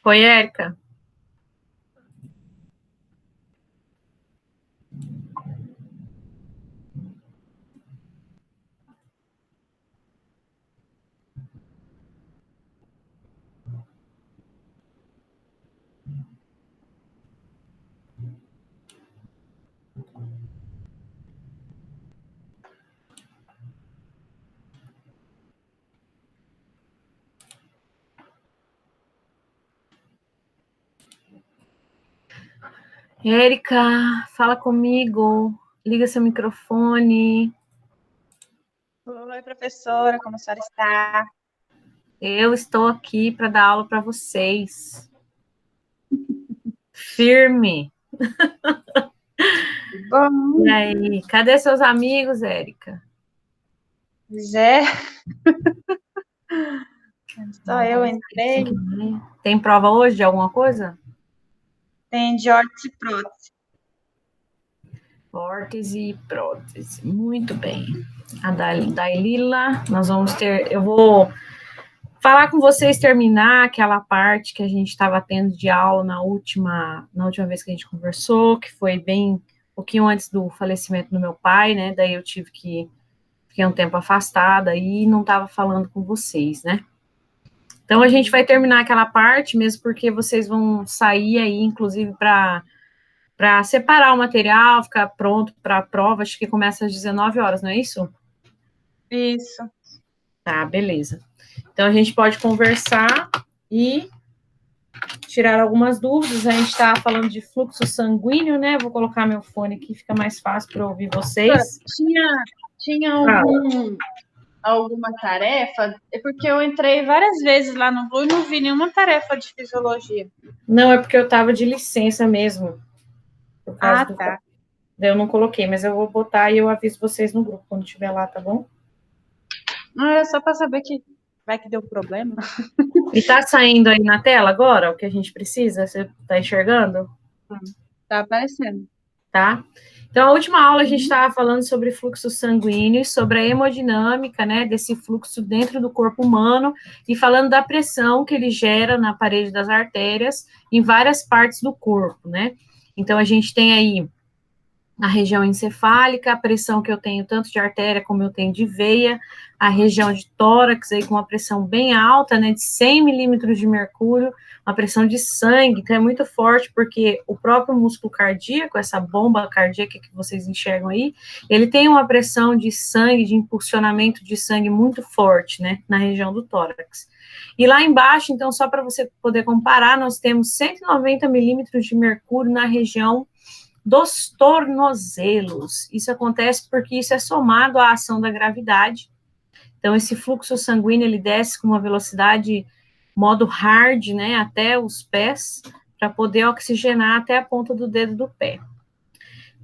Oi, Érica. Érica, fala comigo. Liga seu microfone. Oi, professora, como a senhora está? Eu estou aqui para dar aula para vocês. Firme. Bom, E aí, cadê seus amigos, Érica? Zé. Só eu entrei. Tem prova hoje de alguma coisa? Tem de órtese e prótese. Órtese e prótese. Muito bem. A Dailila, nós vamos ter. Eu vou falar com vocês, terminar aquela parte que a gente estava tendo de aula na última vez que a gente conversou, que foi bem um pouquinho antes do falecimento do meu pai, né? Daí eu fiquei um tempo afastada e não estava falando com vocês, né? Então a gente vai terminar aquela parte, mesmo porque vocês vão sair aí, inclusive, para separar o material, ficar pronto para a prova, acho que começa às 19 horas, não é isso? Isso. Tá, beleza. Então a gente pode conversar e tirar algumas dúvidas. A gente está falando de fluxo sanguíneo, né? Vou colocar meu fone aqui, fica mais fácil para ouvir vocês. Tinha alguma tarefa? É porque eu entrei várias vezes lá no Blue e não vi nenhuma tarefa de fisiologia. Não, é porque eu estava de licença mesmo. Por causa Tá. Eu não coloquei, mas eu vou botar e eu aviso vocês no grupo quando estiver lá, tá bom? Não, é só para saber que vai que deu problema. E tá saindo aí na tela agora o que a gente precisa? Você tá enxergando? Tá aparecendo. Tá? Então, a última aula a gente estava falando sobre fluxo sanguíneo, sobre a hemodinâmica, né, desse fluxo dentro do corpo humano, e falando da pressão que ele gera na parede das artérias em várias partes do corpo, né? Então, a gente tem aí a região encefálica, a pressão que eu tenho tanto de artéria como eu tenho de veia, a região de tórax aí com uma pressão bem alta, né, de 100 milímetros de mercúrio, uma pressão de sangue, então é muito forte porque o próprio músculo cardíaco, essa bomba cardíaca que vocês enxergam aí, ele tem uma pressão de sangue, de impulsionamento de sangue muito forte, né, na região do tórax. E lá embaixo, então, só para você poder comparar, nós temos 190 milímetros de mercúrio na região dos tornozelos. Isso acontece porque isso é somado à ação da gravidade. Então, esse fluxo sanguíneo, ele desce com uma velocidade modo hard, né, até os pés, para poder oxigenar até a ponta do dedo do pé.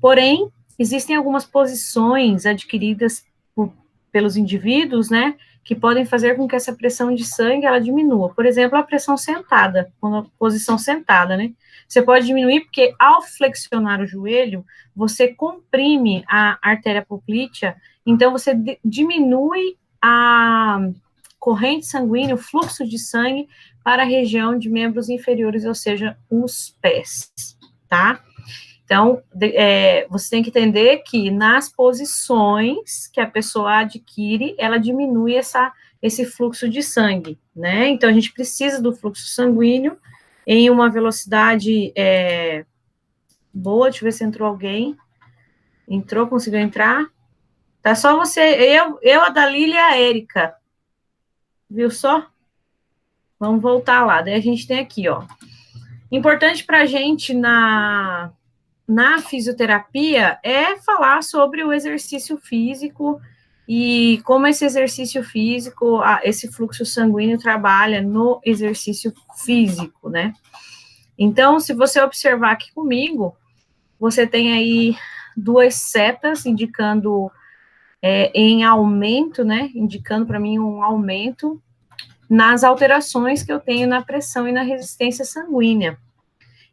Porém, existem algumas posições adquiridas pelos indivíduos, né, que podem fazer com que essa pressão de sangue, ela diminua. Por exemplo, a pressão sentada, a posição sentada, né, você pode diminuir porque ao flexionar o joelho, você comprime a artéria poplítea, então você diminui a corrente sanguínea, o fluxo de sangue para a região de membros inferiores, ou seja, os pés, tá? Então, você tem que entender que nas posições que a pessoa adquire, ela diminui esse fluxo de sangue, né? Então, a gente precisa do fluxo sanguíneo em uma velocidade boa. Deixa eu ver se entrou alguém. Entrou, conseguiu entrar? Tá só você, a Dalila e a Érica. Viu só? Vamos voltar lá. Daí a gente tem aqui, ó. Importante para a gente na fisioterapia é falar sobre o exercício físico e como esse exercício físico, esse fluxo sanguíneo trabalha no exercício físico, né? Então, se você observar aqui comigo, você tem aí duas setas indicando em aumento, né? Indicando para mim um aumento nas alterações que eu tenho na pressão e na resistência sanguínea.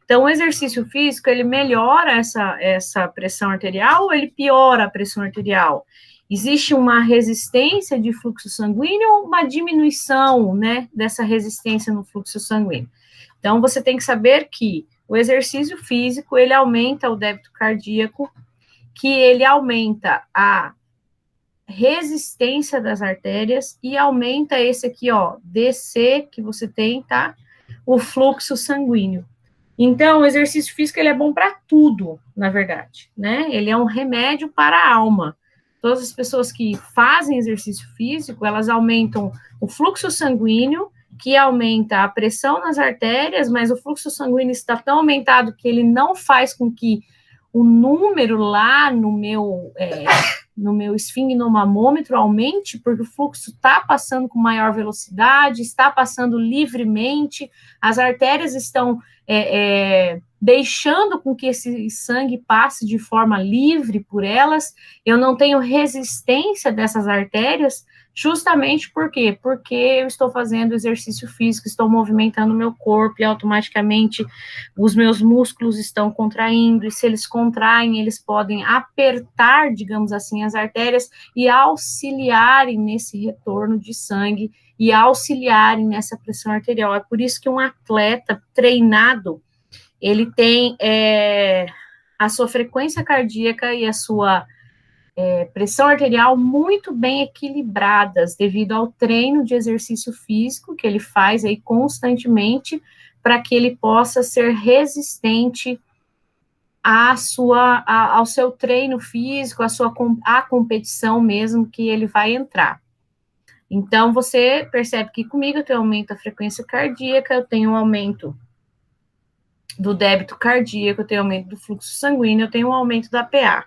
Então, o exercício físico, ele melhora essa pressão arterial ou ele piora a pressão arterial? Existe uma resistência de fluxo sanguíneo ou uma diminuição, né, dessa resistência no fluxo sanguíneo? Então, você tem que saber que o exercício físico, ele aumenta o débito cardíaco, que ele aumenta a resistência das artérias e aumenta esse aqui, ó, DC que você tem, tá? O fluxo sanguíneo. Então, o exercício físico, ele é bom para tudo, na verdade, né? Ele é um remédio para a alma. Todas as pessoas que fazem exercício físico, elas aumentam o fluxo sanguíneo, que aumenta a pressão nas artérias, mas o fluxo sanguíneo está tão aumentado que ele não faz com que o número lá no meu esfingnomamômetro aumente, porque o fluxo está passando com maior velocidade, está passando livremente, as artérias estão deixando com que esse sangue passe de forma livre por elas, eu não tenho resistência dessas artérias, justamente por quê? Porque eu estou fazendo exercício físico, estou movimentando o meu corpo e automaticamente os meus músculos estão contraindo, e se eles contraem, eles podem apertar, digamos assim, as artérias e auxiliarem nesse retorno de sangue e auxiliarem nessa pressão arterial. É por isso que um atleta treinado, ele tem a sua frequência cardíaca e a sua pressão arterial muito bem equilibradas, devido ao treino de exercício físico que ele faz aí constantemente, para que ele possa ser resistente ao seu treino físico, à competição mesmo que ele vai entrar. Então, você percebe que comigo eu tenho aumento da frequência cardíaca, eu tenho um aumento do débito cardíaco, eu tenho aumento do fluxo sanguíneo, eu tenho um aumento da PA.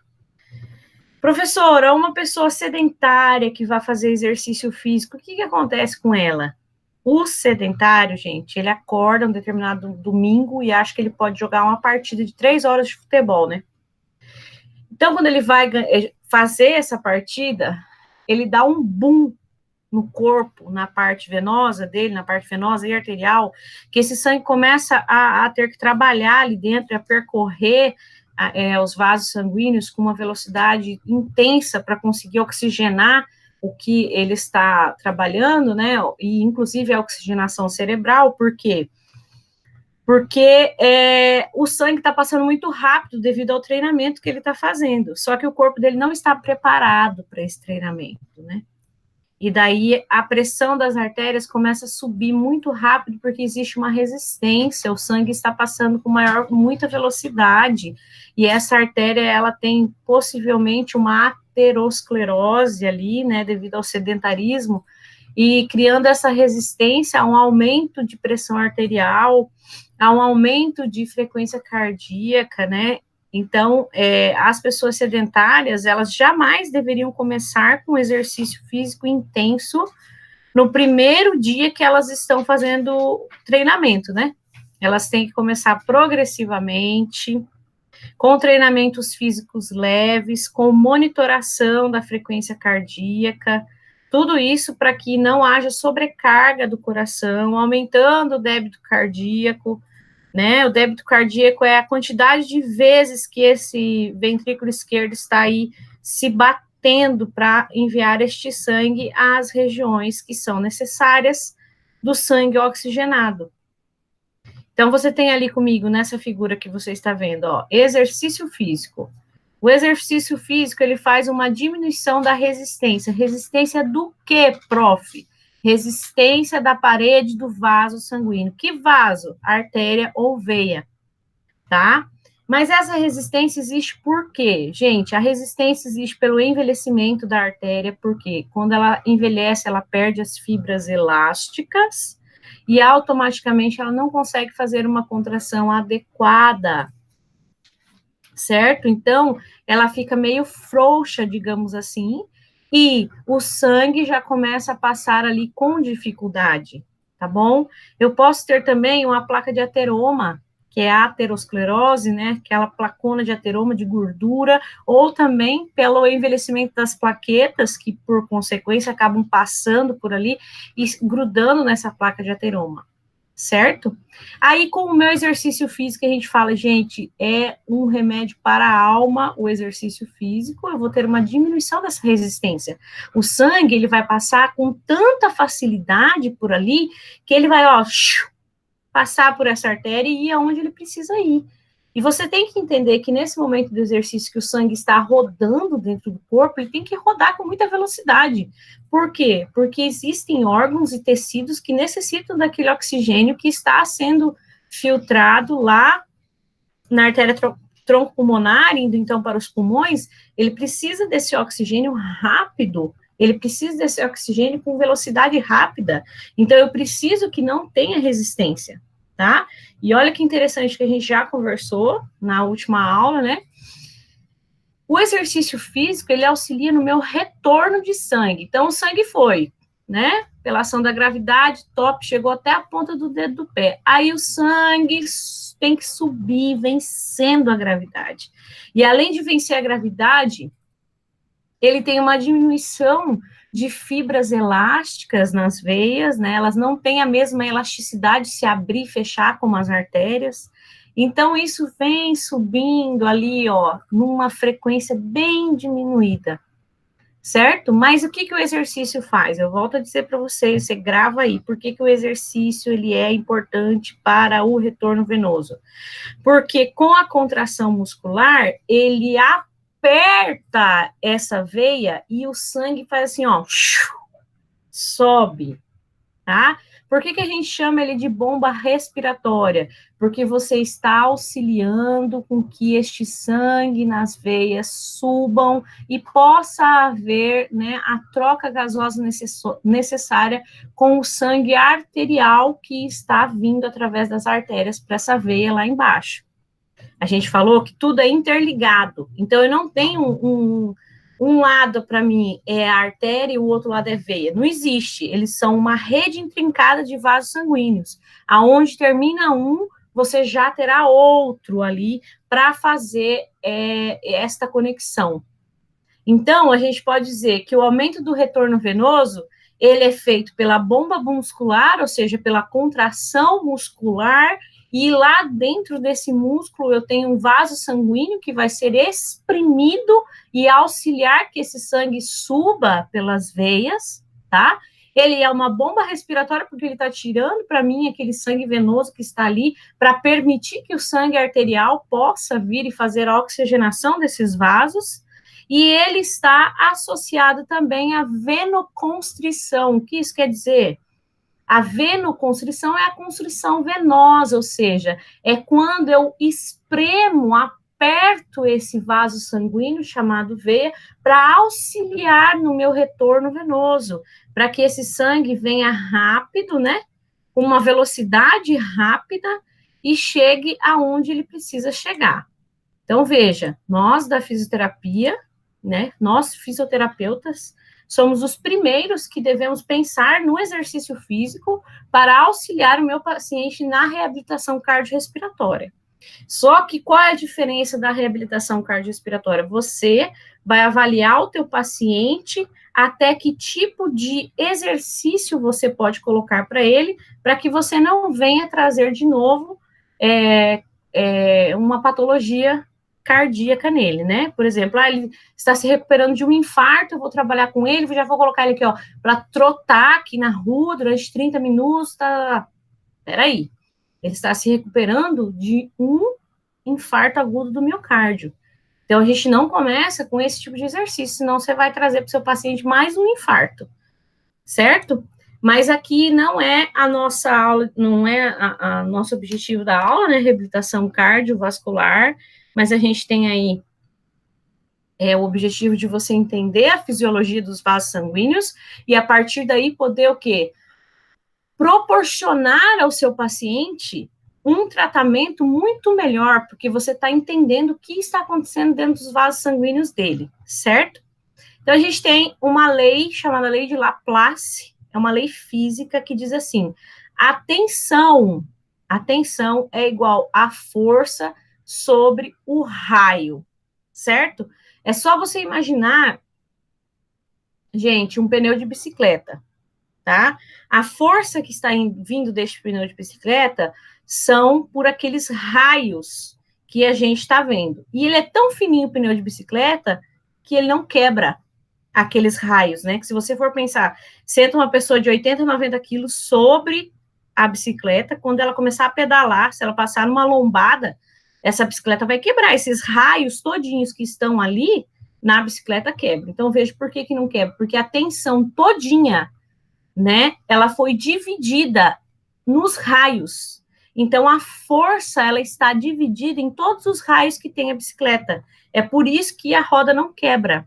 Professora, uma pessoa sedentária que vai fazer exercício físico, o que acontece com ela? O sedentário, gente, ele acorda um determinado domingo e acha que ele pode jogar uma partida de 3 horas de futebol, né? Então, quando ele vai fazer essa partida, ele dá um boom no corpo, na parte venosa dele, na parte venosa e arterial, que esse sangue começa a ter que trabalhar ali dentro, a percorrer os vasos sanguíneos com uma velocidade intensa para conseguir oxigenar o que ele está trabalhando, né, e inclusive a oxigenação cerebral. Por quê? Porque o sangue está passando muito rápido devido ao treinamento que ele está fazendo, só que o corpo dele não está preparado para esse treinamento, né? E daí a pressão das artérias começa a subir muito rápido, porque existe uma resistência, o sangue está passando com muita velocidade, e essa artéria, ela tem possivelmente uma aterosclerose ali, né, devido ao sedentarismo, e criando essa resistência a um aumento de pressão arterial, a um aumento de frequência cardíaca, né. Então, as pessoas sedentárias, elas jamais deveriam começar com exercício físico intenso no primeiro dia que elas estão fazendo treinamento, né? Elas têm que começar progressivamente, com treinamentos físicos leves, com monitoração da frequência cardíaca, tudo isso para que não haja sobrecarga do coração, aumentando o débito cardíaco, né? O débito cardíaco é a quantidade de vezes que esse ventrículo esquerdo está aí se batendo para enviar este sangue às regiões que são necessárias do sangue oxigenado. Então, você tem ali comigo, nessa figura que você está vendo, ó, exercício físico. O exercício físico, ele faz uma diminuição da resistência. Resistência do quê, prof? Resistência da parede do vaso sanguíneo. Que vaso? Artéria ou veia, tá? Mas essa resistência existe por quê? Gente, a resistência existe pelo envelhecimento da artéria, porque quando ela envelhece, ela perde as fibras elásticas e automaticamente ela não consegue fazer uma contração adequada, certo? Então, ela fica meio frouxa, digamos assim, e o sangue já começa a passar ali com dificuldade, tá bom? Eu posso ter também uma placa de ateroma, que é a aterosclerose, né, aquela placona de ateroma de gordura, ou também pelo envelhecimento das plaquetas, que por consequência acabam passando por ali e grudando nessa placa de ateroma, certo? Aí, com o meu exercício físico, a gente fala, gente, é um remédio para a alma, o exercício físico, eu vou ter uma diminuição dessa resistência. O sangue, ele vai passar com tanta facilidade por ali, que ele vai, ó, passar por essa artéria e ir aonde ele precisa ir. E você tem que entender que nesse momento do exercício que o sangue está rodando dentro do corpo, ele tem que rodar com muita velocidade. Por quê? Porque existem órgãos e tecidos que necessitam daquele oxigênio que está sendo filtrado lá na artéria tronco pulmonar, indo então para os pulmões, ele precisa desse oxigênio rápido, ele precisa desse oxigênio com velocidade rápida. Então, eu preciso que não tenha resistência, tá? E olha que interessante que a gente já conversou na última aula, né? O exercício físico, ele auxilia no meu retorno de sangue. Então, o sangue foi, né? Pela ação da gravidade, top, chegou até a ponta do dedo do pé. Aí o sangue tem que subir, vencendo a gravidade. E além de vencer a gravidade, ele tem uma diminuição de fibras elásticas nas veias, né? Elas não têm a mesma elasticidade de se abrir e fechar como as artérias. Então, isso vem subindo ali, ó, numa frequência bem diminuída, certo? Mas o que o exercício faz? Eu volto a dizer para vocês, você grava aí, por que o exercício, ele é importante para o retorno venoso? Porque com a contração muscular, ele aperta essa veia e o sangue faz assim, ó, sobe, tá? Por que a gente chama ele de bomba respiratória? Porque você está auxiliando com que este sangue nas veias subam e possa haver, né, a troca gasosa necessária com o sangue arterial que está vindo através das artérias para essa veia lá embaixo. A gente falou que tudo é interligado, então eu não tenho um lado para mim é a artéria e o outro lado é veia. Não existe. Eles são uma rede intrincada de vasos sanguíneos. Aonde termina um, você já terá outro ali para fazer esta conexão. Então, a gente pode dizer que o aumento do retorno venoso, ele é feito pela bomba muscular, ou seja, pela contração muscular, e lá dentro desse músculo eu tenho um vaso sanguíneo que vai ser exprimido e auxiliar que esse sangue suba pelas veias, tá? Ele é uma bomba respiratória porque ele está tirando para mim aquele sangue venoso que está ali para permitir que o sangue arterial possa vir e fazer a oxigenação desses vasos. E ele está associado também à venoconstrição. O que isso quer dizer? A venoconstrição é a constrição venosa, ou seja, é quando eu espremo, aperto esse vaso sanguíneo chamado veia para auxiliar no meu retorno venoso, para que esse sangue venha rápido, né, com uma velocidade rápida e chegue aonde ele precisa chegar. Então, veja, nós da fisioterapia, né, nós fisioterapeutas, somos os primeiros que devemos pensar no exercício físico para auxiliar o meu paciente na reabilitação cardiorrespiratória. Só que qual é a diferença da reabilitação cardiorrespiratória? Você vai avaliar o teu paciente até que tipo de exercício você pode colocar para ele, para que você não venha trazer de novo uma patologia cardíaca nele, né? Por exemplo, ele está se recuperando de um infarto, eu vou trabalhar com ele, já vou colocar ele aqui, ó, para trotar aqui na rua durante 30 minutos, tá? Peraí, ele está se recuperando de um infarto agudo do miocárdio. Então, a gente não começa com esse tipo de exercício, senão você vai trazer para o seu paciente mais um infarto, certo? Mas aqui não é a nossa aula, não é a nosso objetivo da aula, né? Reabilitação cardiovascular, mas a gente tem aí o objetivo de você entender a fisiologia dos vasos sanguíneos e a partir daí poder o quê? Proporcionar ao seu paciente um tratamento muito melhor, porque você está entendendo o que está acontecendo dentro dos vasos sanguíneos dele, certo? Então, a gente tem uma lei chamada Lei de Laplace, é uma lei física que diz assim, a tensão é igual a força sobre o raio, certo? É só você imaginar, gente, um pneu de bicicleta. tá? A força que está vindo deste pneu de bicicleta são por aqueles raios que a gente está vendo. E ele é tão fininho, o pneu de bicicleta, que ele não quebra aqueles raios, né? Que se você for pensar, senta uma pessoa de 80, 90 quilos sobre a bicicleta, quando ela começar a pedalar, se ela passar numa lombada, essa bicicleta vai quebrar. Esses raios todinhos que estão ali, na bicicleta quebra. Então, veja por que não quebra. Porque a tensão todinha, né, ela foi dividida nos raios. Então, a força, ela está dividida em todos os raios que tem a bicicleta. É por isso que a roda não quebra,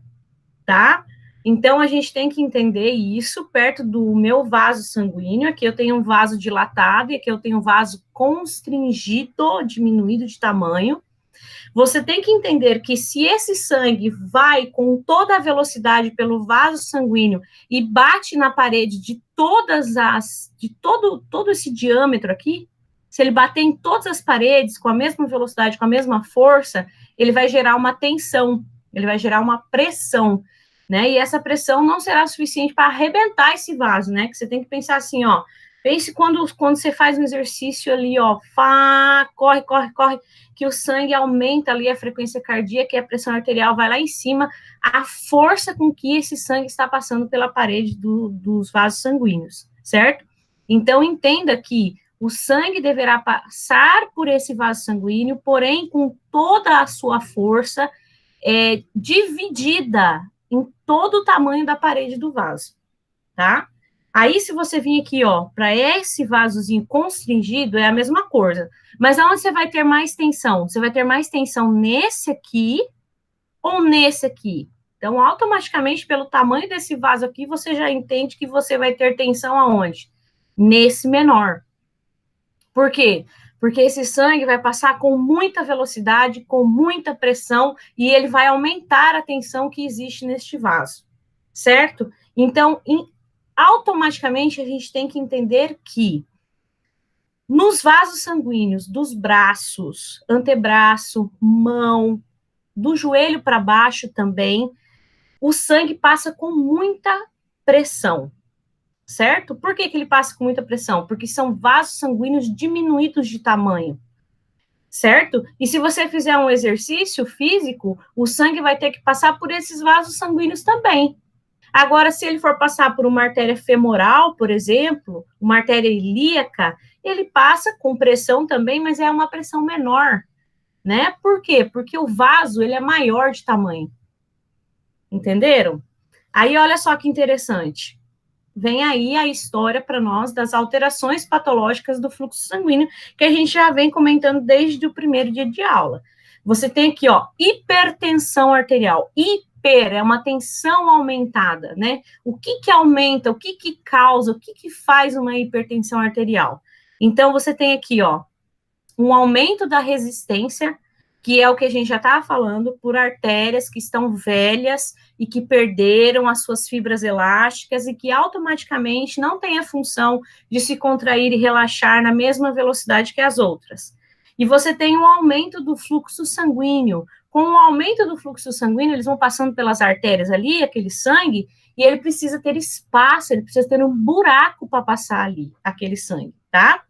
tá? Então, a gente tem que entender isso perto do meu vaso sanguíneo. Aqui eu tenho um vaso dilatado e aqui eu tenho um vaso constringido, diminuído de tamanho. Você tem que entender que se esse sangue vai com toda a velocidade pelo vaso sanguíneo e bate na parede de todo esse diâmetro aqui, se ele bater em todas as paredes com a mesma velocidade, com a mesma força, ele vai gerar uma tensão, ele vai gerar uma pressão, né? E essa pressão não será suficiente para arrebentar esse vaso, né? Que você tem que pensar assim, ó. Pense quando você faz um exercício ali, ó, corre, que o sangue aumenta ali a frequência cardíaca e a pressão arterial vai lá em cima, a força com que esse sangue está passando pela parede dos vasos sanguíneos, certo? Então, entenda que o sangue deverá passar por esse vaso sanguíneo, porém, com toda a sua força dividida em todo o tamanho da parede do vaso, tá? Aí, se você vir aqui, ó, para esse vasozinho constringido, é a mesma coisa. Mas aonde você vai ter mais tensão? Você vai ter mais tensão nesse aqui ou nesse aqui? Então, automaticamente, pelo tamanho desse vaso aqui, você já entende que você vai ter tensão aonde? Nesse menor. Por quê? Porque esse sangue vai passar com muita velocidade, com muita pressão, e ele vai aumentar a tensão que existe neste vaso, certo? Então, automaticamente, a gente tem que entender que nos vasos sanguíneos dos braços, antebraço, mão, do joelho para baixo também, o sangue passa com muita pressão, certo? Por que ele passa com muita pressão? Porque são vasos sanguíneos diminuídos de tamanho, certo? E se você fizer um exercício físico, o sangue vai ter que passar por esses vasos sanguíneos também. Agora, se ele for passar por uma artéria femoral, por exemplo, uma artéria ilíaca, ele passa com pressão também, mas é uma pressão menor, né? Por quê? Porque o vaso, ele é maior de tamanho. Entenderam? Aí, olha só que interessante. Vem aí a história para nós das alterações patológicas do fluxo sanguíneo, que a gente já vem comentando desde o primeiro dia de aula. Você tem aqui, ó, hipertensão arterial. É uma tensão aumentada, né? O que aumenta, o que causa, o que faz uma hipertensão arterial? Então, você tem aqui, ó, um aumento da resistência, que é o que a gente já estava falando, por artérias que estão velhas e que perderam as suas fibras elásticas e que automaticamente não têm a função de se contrair e relaxar na mesma velocidade que as outras. E você tem um aumento do fluxo sanguíneo. Com o aumento do fluxo sanguíneo, eles vão passando pelas artérias ali, aquele sangue, e ele precisa ter espaço, ele precisa ter um buraco para passar ali, aquele sangue, tá?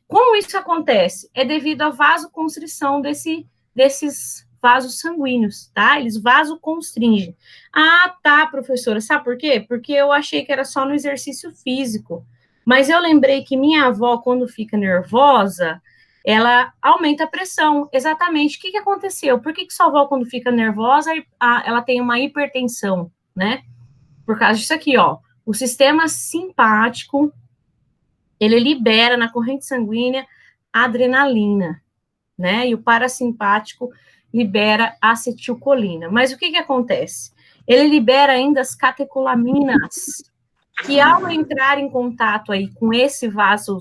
Como isso acontece? É devido à vasoconstrição desses vasos sanguíneos, tá? Eles vasoconstringem. Ah, tá, professora, sabe por quê? Porque eu achei que era só no exercício físico, mas eu lembrei que minha avó, quando fica nervosa, ela aumenta a pressão. Exatamente. O que aconteceu? Por que sua avó, quando fica nervosa, ela tem uma hipertensão, né? Por causa disso aqui, ó. O sistema simpático, ele libera na corrente sanguínea adrenalina, né? E o parasimpático libera acetilcolina. Mas o que acontece? Ele libera ainda as catecolaminas, que ao entrar em contato aí com esse vaso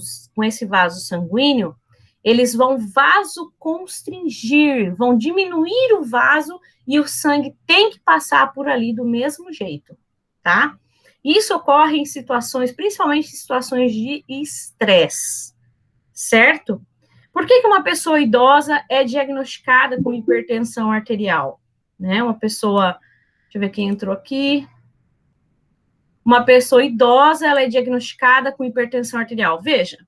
sanguíneo, eles vão vasoconstringir, vão diminuir o vaso e o sangue tem que passar por ali do mesmo jeito, tá? Isso ocorre em situações, principalmente em situações de estresse, certo? Por que uma pessoa idosa é diagnosticada com hipertensão arterial? Né? Uma pessoa, deixa eu ver quem entrou aqui. Uma pessoa idosa, ela é diagnosticada com hipertensão arterial. Veja,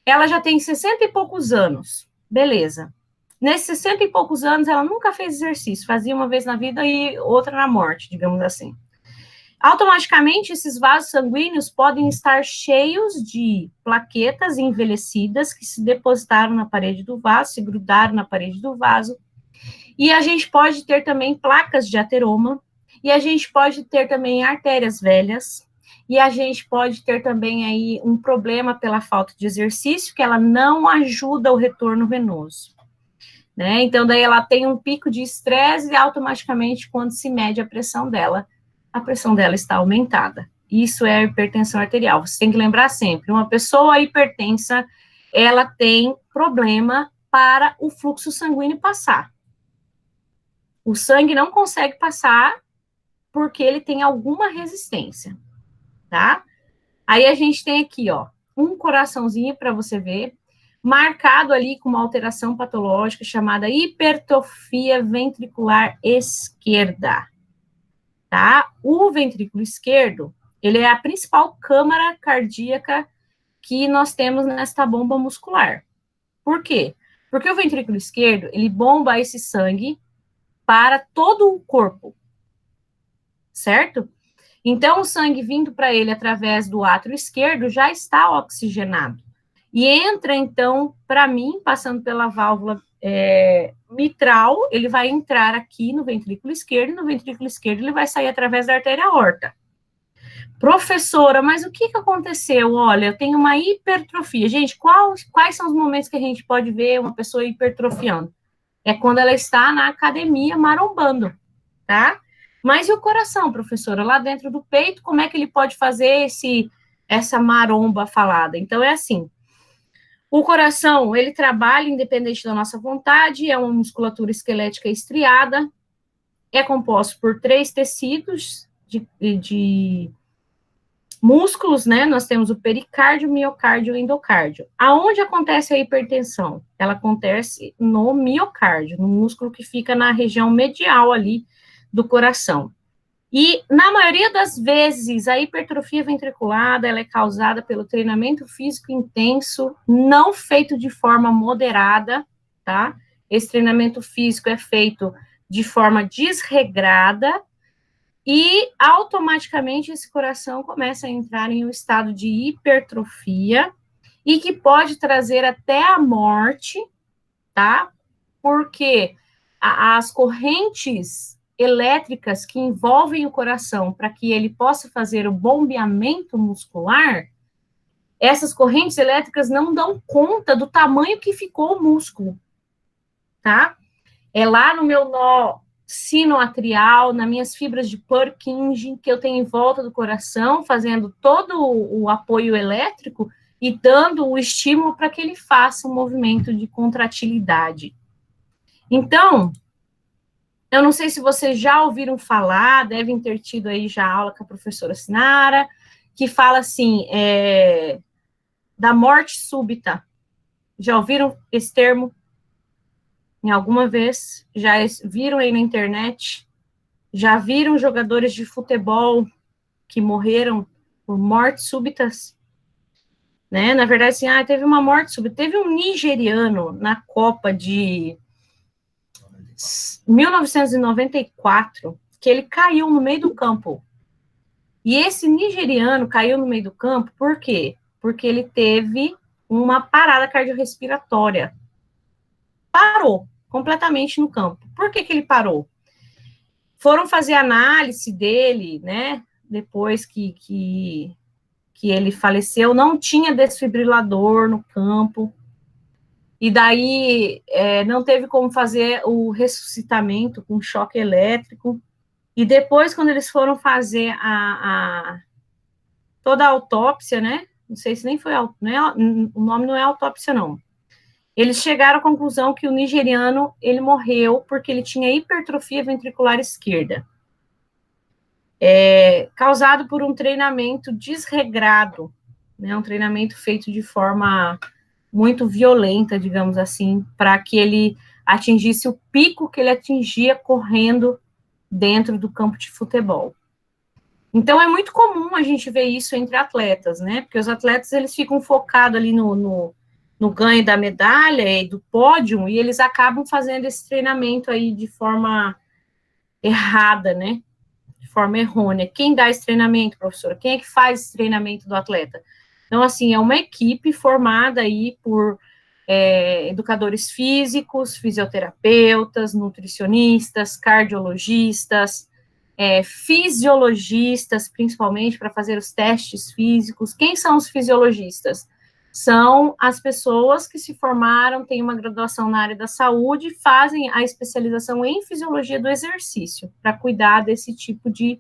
ela já tem 60 e poucos anos, beleza. Nesses 60 e poucos anos, ela nunca fez exercício, fazia uma vez na vida e outra na morte, digamos assim. Automaticamente, esses vasos sanguíneos podem estar cheios de plaquetas envelhecidas que se depositaram na parede do vaso, se grudaram na parede do vaso. E a gente pode ter também placas de ateroma, e a gente pode ter também artérias velhas, e a gente pode ter também aí um problema pela falta de exercício, que ela não ajuda o retorno venoso. Né? Então, daí ela tem um pico de estresse e automaticamente, quando se mede a pressão dela está aumentada. Isso é hipertensão arterial. Você tem que lembrar sempre, uma pessoa hipertensa, ela tem problema para o fluxo sanguíneo passar. O sangue não consegue passar porque ele tem alguma resistência, tá? Aí a gente tem aqui, ó, um coraçãozinho para você ver, marcado ali com uma alteração patológica chamada hipertrofia ventricular esquerda, tá? O ventrículo esquerdo, ele é a principal câmara cardíaca que nós temos nesta bomba muscular. Por quê? Porque o ventrículo esquerdo, ele bomba esse sangue para todo o corpo, certo? Então, o sangue vindo para ele através do átrio esquerdo já está oxigenado. E entra, então, para mim, passando pela válvula mitral, ele vai entrar aqui no ventrículo esquerdo, e no ventrículo esquerdo ele vai sair através da artéria aorta. Professora, mas o que aconteceu? Olha, eu tenho uma hipertrofia. Gente, quais são os momentos que a gente pode ver uma pessoa hipertrofiando? É quando ela está na academia marombando, tá? Mas e o coração, professora? Lá dentro do peito, como é que ele pode fazer essa maromba falada? Então, é assim, o coração, ele trabalha independente da nossa vontade, é uma musculatura esquelética estriada, é composto por 3 tecidos de músculos, né? Nós temos o pericárdio, miocárdio e endocárdio. Aonde acontece a hipertensão? Ela acontece no miocárdio, no músculo que fica na região medial ali do coração. E, na maioria das vezes, a hipertrofia ventriculada, ela é causada pelo treinamento físico intenso, não feito de forma moderada, tá? Esse treinamento físico é feito de forma desregrada e, automaticamente, esse coração começa a entrar em um estado de hipertrofia e que pode trazer até a morte, tá? Porque as correntes elétricas que envolvem o coração para que ele possa fazer o bombeamento muscular, essas correntes elétricas não dão conta do tamanho que ficou o músculo, tá? É lá no meu nó sinoatrial, nas minhas fibras de Purkinje, que eu tenho em volta do coração, fazendo todo o apoio elétrico e dando o estímulo para que ele faça um movimento de contratilidade. Então, eu não sei se vocês já ouviram falar, devem ter tido aí já aula com a professora Sinara, que fala assim, da morte súbita. Já ouviram esse termo? Em alguma vez? Já viram aí na internet? Já viram jogadores de futebol que morreram por mortes súbitas? Né? Na verdade, assim, teve uma morte súbita. Teve um nigeriano na Copa de 1994, que ele caiu no meio do campo. E esse nigeriano caiu no meio do campo, por quê? Porque ele teve uma parada cardiorrespiratória. Parou completamente no campo. Por que ele parou? Foram fazer análise dele, né? Depois que ele faleceu, não tinha desfibrilador no campo. E daí não teve como fazer o ressuscitamento com choque elétrico. E depois, quando eles foram fazer toda a autópsia, né? Não sei se nem foi, o nome não é autópsia, não. Eles chegaram à conclusão que o nigeriano, ele morreu porque ele tinha hipertrofia ventricular esquerda. Causado por um treinamento desregrado, né? Um treinamento feito de forma muito violenta, digamos assim, para que ele atingisse o pico que ele atingia correndo dentro do campo de futebol. Então, é muito comum a gente ver isso entre atletas, né? Porque os atletas, eles ficam focados ali no ganho da medalha e do pódio, e eles acabam fazendo esse treinamento aí de forma errada, né? De forma errônea. Quem dá esse treinamento, professora? Quem é que faz esse treinamento do atleta? Então, assim, é uma equipe formada aí por educadores físicos, fisioterapeutas, nutricionistas, cardiologistas, fisiologistas, principalmente, para fazer os testes físicos. Quem são os fisiologistas? São as pessoas que se formaram, têm uma graduação na área da saúde, fazem a especialização em fisiologia do exercício, para cuidar desse tipo de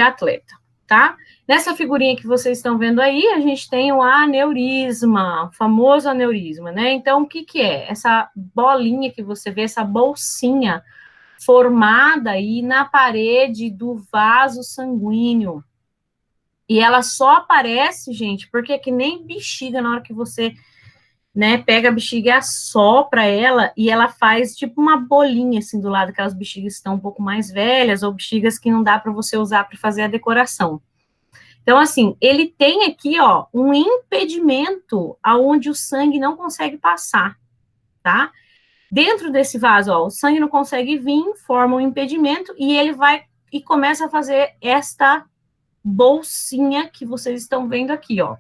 atleta, tá? Nessa figurinha que vocês estão vendo aí, a gente tem o aneurisma, o famoso aneurisma, né? Então, o que que é? Essa bolinha que você vê, essa bolsinha formada aí na parede do vaso sanguíneo. E ela só aparece, gente, porque é que nem bexiga na hora que você, né, pega a bexiga e assopra ela, e ela faz tipo uma bolinha assim do lado, aquelas bexigas que estão um pouco mais velhas, ou bexigas que não dá para você usar para fazer a decoração. Então, assim, ele tem aqui, ó, um impedimento aonde o sangue não consegue passar, tá? Dentro desse vaso, ó, o sangue não consegue vir, forma um impedimento, e ele vai e começa a fazer esta bolsinha que vocês estão vendo aqui, ó.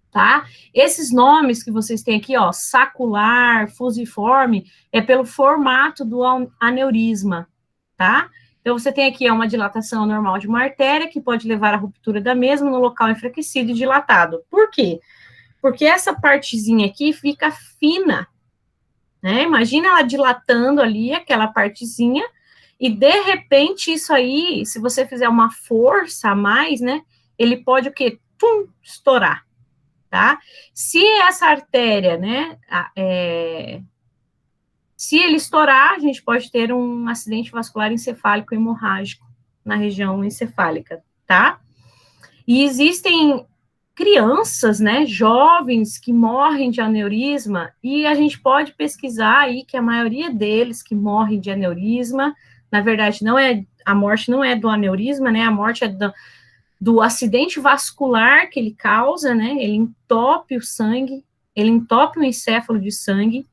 Tá? Esses nomes que vocês têm aqui, ó, sacular, fusiforme, é pelo formato do aneurisma, tá? Então, você tem aqui uma dilatação normal de uma artéria, que pode levar à ruptura da mesma no local enfraquecido e dilatado. Por quê? Porque essa partezinha aqui fica fina, né? Imagina ela dilatando ali, aquela partezinha, e de repente isso aí, se você fizer uma força a mais, né, ele pode o quê? Tum, estourar. Tá? Se essa artéria, né, se ele estourar, a gente pode ter um acidente vascular encefálico hemorrágico na região encefálica, tá? E existem crianças, né, jovens que morrem de aneurisma, e a gente pode pesquisar aí que a maioria deles que morrem de aneurisma, na verdade, a morte não é do aneurisma, né, a morte é do acidente vascular que ele causa, né? Ele entope o sangue, ele entope o encéfalo de sangue.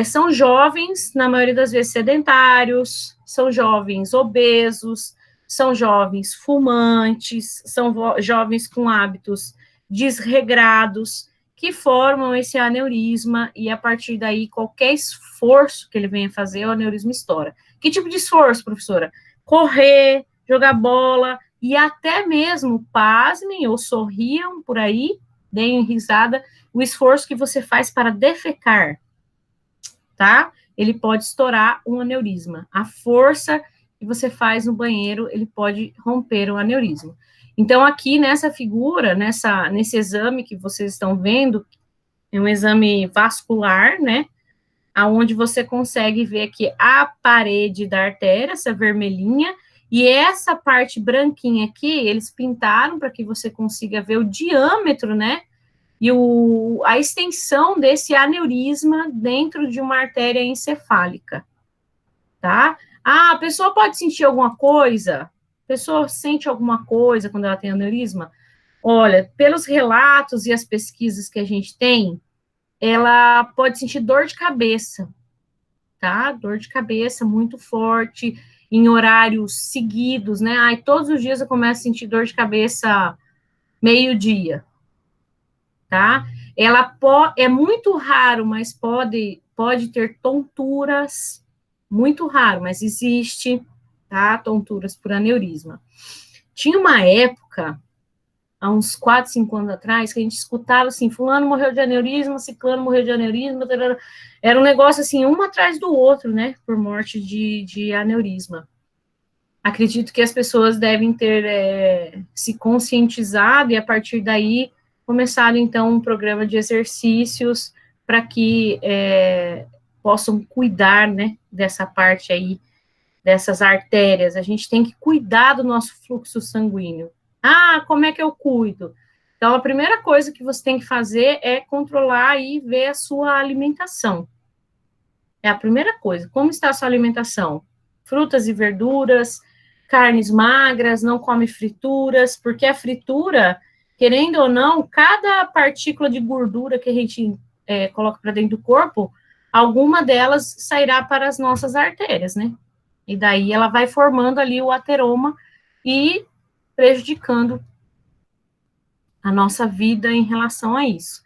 São jovens, na maioria das vezes, sedentários, são jovens obesos, são jovens fumantes, são jovens com hábitos desregrados, que formam esse aneurisma, e a partir daí, qualquer esforço que ele venha fazer, o aneurisma estoura. Que tipo de esforço, professora? Correr, jogar bola, e até mesmo, pasmem ou sorriam por aí, deem risada, o esforço que você faz para defecar, tá? Ele pode estourar um aneurisma. A força que você faz no banheiro, ele pode romper o aneurisma. Então, aqui nessa figura, nesse exame que vocês estão vendo, é um exame vascular, né? Aonde você consegue ver aqui a parede da artéria, essa vermelhinha, e essa parte branquinha aqui, eles pintaram para que você consiga ver o diâmetro, né? E a extensão desse aneurisma dentro de uma artéria encefálica, tá? Ah, a pessoa pode sentir alguma coisa? A pessoa sente alguma coisa quando ela tem aneurisma? Olha, pelos relatos e as pesquisas que a gente tem, ela pode sentir dor de cabeça, tá? Dor de cabeça muito forte, em horários seguidos, né? Ai, todos os dias eu começo a sentir dor de cabeça meio-dia, tá? Ela é muito raro, mas pode ter tonturas, muito raro, mas existe, tá? Tonturas por aneurisma. Tinha uma época, há uns 4, 5 anos atrás, que a gente escutava assim, fulano morreu de aneurisma, ciclano morreu de aneurisma, era um negócio assim, um atrás do outro, né, por morte de aneurisma. Acredito que as pessoas devem ter se conscientizado e, a partir daí, começado, então, um programa de exercícios para que possam cuidar, né, dessa parte aí, dessas artérias. A gente tem que cuidar do nosso fluxo sanguíneo. Ah, como é que eu cuido? Então, a primeira coisa que você tem que fazer é controlar e ver a sua alimentação. É a primeira coisa. Como está a sua alimentação? frutas e verduras, carnes magras, não come frituras, porque a fritura, querendo ou não, cada partícula de gordura que a gente coloca para dentro do corpo, alguma delas sairá para as nossas artérias, né? E daí ela vai formando ali o ateroma e prejudicando a nossa vida em relação a isso.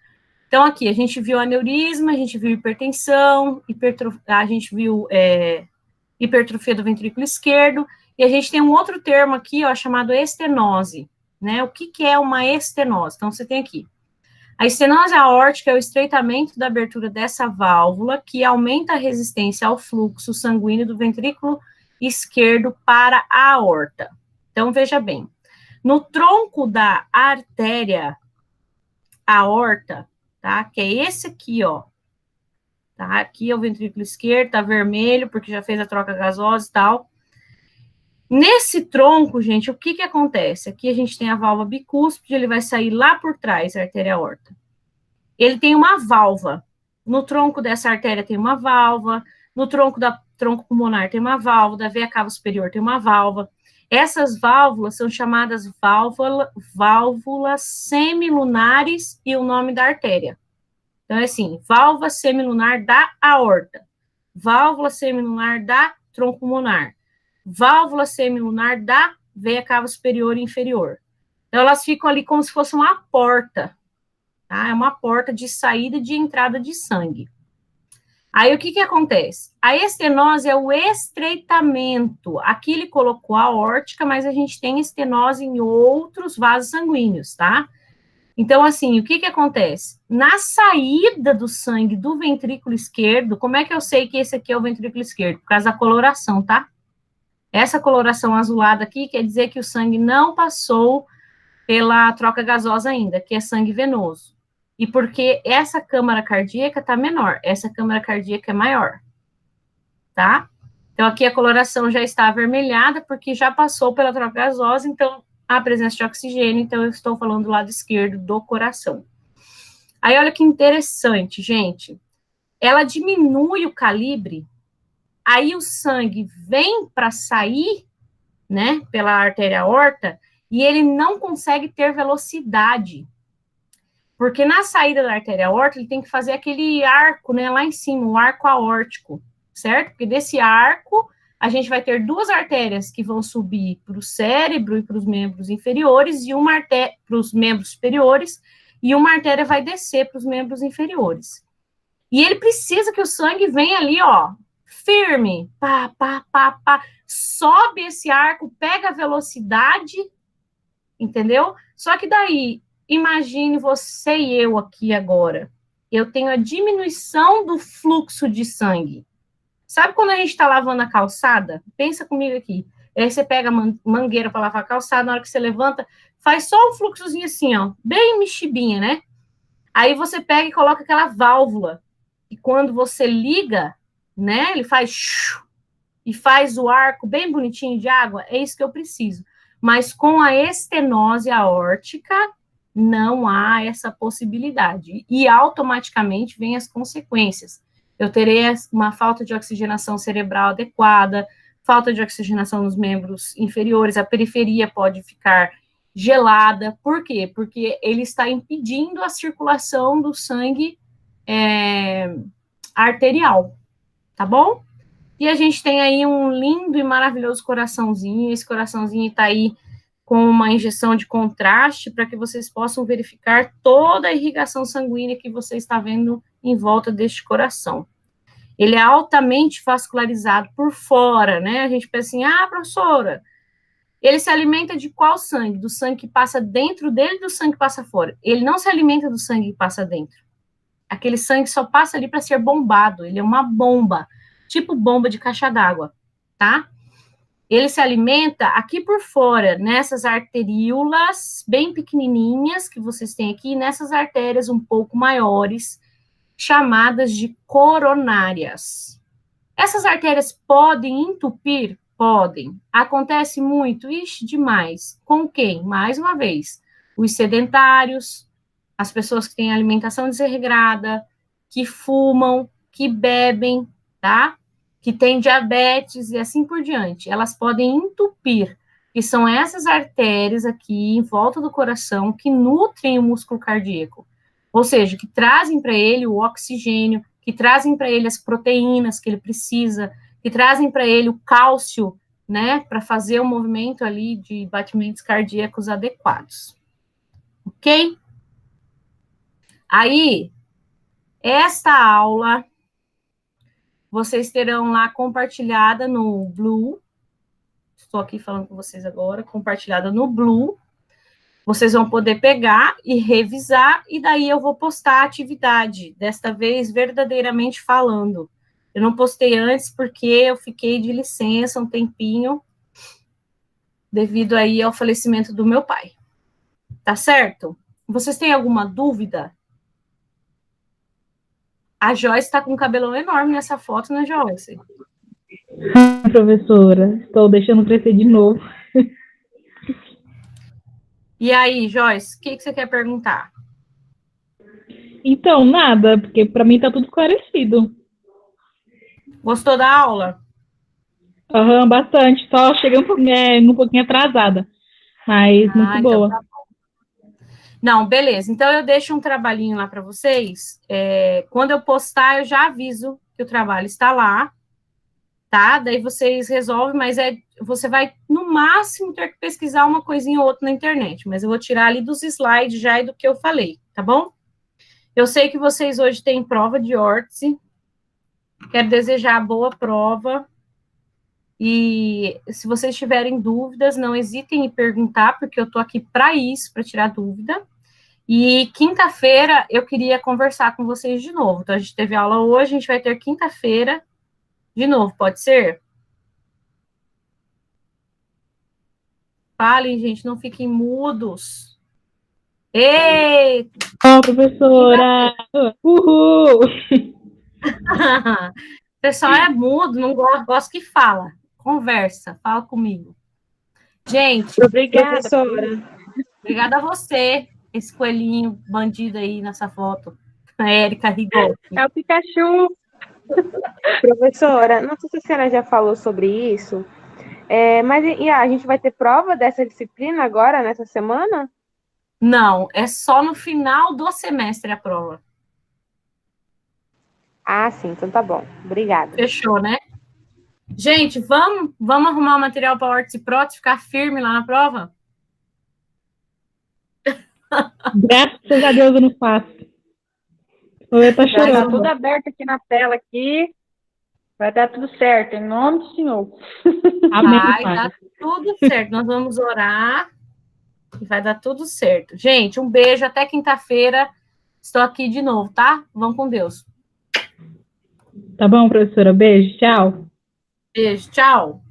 Então, aqui, a gente viu aneurisma, a gente viu hipertensão, a gente viu hipertrofia do ventrículo esquerdo, e a gente tem um outro termo aqui, ó, chamado estenose, né? O que é uma estenose? Então, você tem aqui. A estenose aórtica é o estreitamento da abertura dessa válvula que aumenta a resistência ao fluxo sanguíneo do ventrículo esquerdo para a aorta. Então, veja bem, no tronco da artéria aorta, tá? Que é esse aqui, ó. Tá? Aqui é o ventrículo esquerdo, tá vermelho, porque já fez a troca gasosa e tal. Nesse tronco, gente, o que acontece? Aqui a gente tem a válvula bicúspide, ele vai sair lá por trás, a artéria aorta. Ele tem uma válvula. No tronco dessa artéria tem uma válvula, no tronco pulmonar tem uma válvula, da veia cava superior tem uma válvula. Essas válvulas são chamadas válvulas semilunares e o nome da artéria. Então, é assim, válvula semilunar da aorta, válvula semilunar da tronco pulmonar, válvula semilunar da veia cava superior e inferior. Então, elas ficam ali como se fosse uma porta, tá? É uma porta de saída e de entrada de sangue. Aí, o que acontece? A estenose é o estreitamento. Aqui ele colocou a aórtica, mas a gente tem estenose em outros vasos sanguíneos, tá? Então, assim, o que acontece? Na saída do sangue do ventrículo esquerdo, como é que eu sei que esse aqui é o ventrículo esquerdo? Por causa da coloração, tá? Essa coloração azulada aqui quer dizer que o sangue não passou pela troca gasosa ainda, que é sangue venoso. E porque essa câmara cardíaca tá menor, essa câmara cardíaca é maior, tá? Então, aqui a coloração já está avermelhada, porque já passou pela troca gasosa, então, a presença de oxigênio, então, eu estou falando do lado esquerdo do coração. Aí, olha que interessante, gente. Ela diminui o calibre, aí o sangue vem para sair, né, pela artéria aorta, e ele não consegue ter velocidade. Porque na saída da artéria aorta, ele tem que fazer aquele arco, né, lá em cima, o arco aórtico, certo? Porque desse arco, a gente vai ter duas artérias que vão subir para o cérebro e para os membros inferiores, e uma artéria para os membros superiores, e uma artéria vai descer para os membros inferiores. E ele precisa que o sangue venha ali, ó, firme, pá, pá, pá, pá, sobe esse arco, pega a velocidade, entendeu? Só que daí, imagine você e eu aqui agora. Eu tenho a diminuição do fluxo de sangue. Sabe quando a gente está lavando a calçada? Pensa comigo aqui. Aí você pega a mangueira para lavar a calçada, na hora que você levanta, faz só um fluxozinho assim, ó, bem mexibinha, né? Aí você pega e coloca aquela válvula. E quando você liga, né, ele faz e faz o arco bem bonitinho de água. É isso que eu preciso. Mas com a estenose aórtica, não há essa possibilidade. E automaticamente vem as consequências. Eu terei uma falta de oxigenação cerebral adequada, falta de oxigenação nos membros inferiores, a periferia pode ficar gelada. Por quê? Porque ele está impedindo a circulação do sangue arterial, tá bom? E a gente tem aí um lindo e maravilhoso coraçãozinho, esse coraçãozinho está aí com uma injeção de contraste para que vocês possam verificar toda a irrigação sanguínea que você está vendo em volta deste coração. Ele é altamente vascularizado por fora, né? A gente pensa assim, professora, ele se alimenta de qual sangue? Do sangue que passa dentro dele, do sangue que passa fora? Ele não se alimenta do sangue que passa dentro. Aquele sangue só passa ali para ser bombado, ele é uma bomba, tipo bomba de caixa d'água, tá? Ele se alimenta aqui por fora, nessas arteríolas bem pequenininhas que vocês têm aqui, nessas artérias um pouco maiores, chamadas de coronárias. Essas artérias podem entupir? Podem. Acontece muito? Ixi, demais. Com quem? Mais uma vez, os sedentários, as pessoas que têm alimentação desregrada, que fumam, que bebem, tá? que tem diabetes e assim por diante. Elas podem entupir, que são essas artérias aqui em volta do coração que nutrem o músculo cardíaco. Ou seja, que trazem para ele o oxigênio, que trazem para ele as proteínas que ele precisa, que trazem para ele o cálcio, né, para fazer o movimento ali de batimentos cardíacos adequados. Ok? Aí, esta aula vocês terão lá compartilhada no Blue. Estou aqui falando com vocês agora, compartilhada no Blue. Vocês vão poder pegar e revisar, e daí eu vou postar a atividade, desta vez verdadeiramente falando. Eu não postei antes porque eu fiquei de licença um tempinho, devido aí ao falecimento do meu pai. Tá certo? Vocês têm alguma dúvida? A Joyce está com um cabelão enorme nessa foto, né, Joyce? Professora, estou deixando crescer de novo. E aí, Joyce, o que você quer perguntar? Então, nada, porque para mim tá tudo esclarecido. Gostou da aula? Aham, bastante. Só cheguei um pouquinho atrasada, mas muito boa. Então tá bom. Não, beleza. Então eu deixo um trabalhinho lá para vocês. Quando eu postar, eu já aviso que o trabalho está lá, tá? Daí vocês resolvem, mas você vai, no máximo, ter que pesquisar uma coisinha ou outra na internet, mas eu vou tirar ali dos slides já e do que eu falei, tá bom? Eu sei que vocês hoje têm prova de órtese, quero desejar boa prova, e se vocês tiverem dúvidas, não hesitem em perguntar, porque eu tô aqui para isso, para tirar dúvida. E quinta-feira eu queria conversar com vocês de novo. Então, a gente teve aula hoje, a gente vai ter quinta-feira de novo, pode ser? Falem, gente, não fiquem mudos. Ei! Ó, professora! Uhul! O pessoal é mudo, não gosta que fala. Conversa, fala comigo. Gente, obrigada, professora. Obrigada a você, esse coelhinho bandido aí nessa foto. A Érica Rigol. É o Pikachu. Professora, não sei se a senhora já falou sobre isso, mas a gente vai ter prova dessa disciplina agora, nessa semana? Não, é só no final do semestre a prova. Ah, sim, então tá bom. Obrigada. Fechou, né? Gente, vamos arrumar o material para a Hortz e Prótese, ficar firme lá na prova? Graças a Deus eu não faço. Eu tô chorando. Tá tudo aberto aqui na tela aqui. Vai dar tudo certo, em nome do Senhor. Amém, vai pai. dar tudo certo. Nós vamos orar e vai dar tudo certo. Gente, um beijo. Até quinta-feira. Estou aqui de novo, tá? Vão com Deus. Tá bom, professora? Beijo, tchau. Beijo, tchau.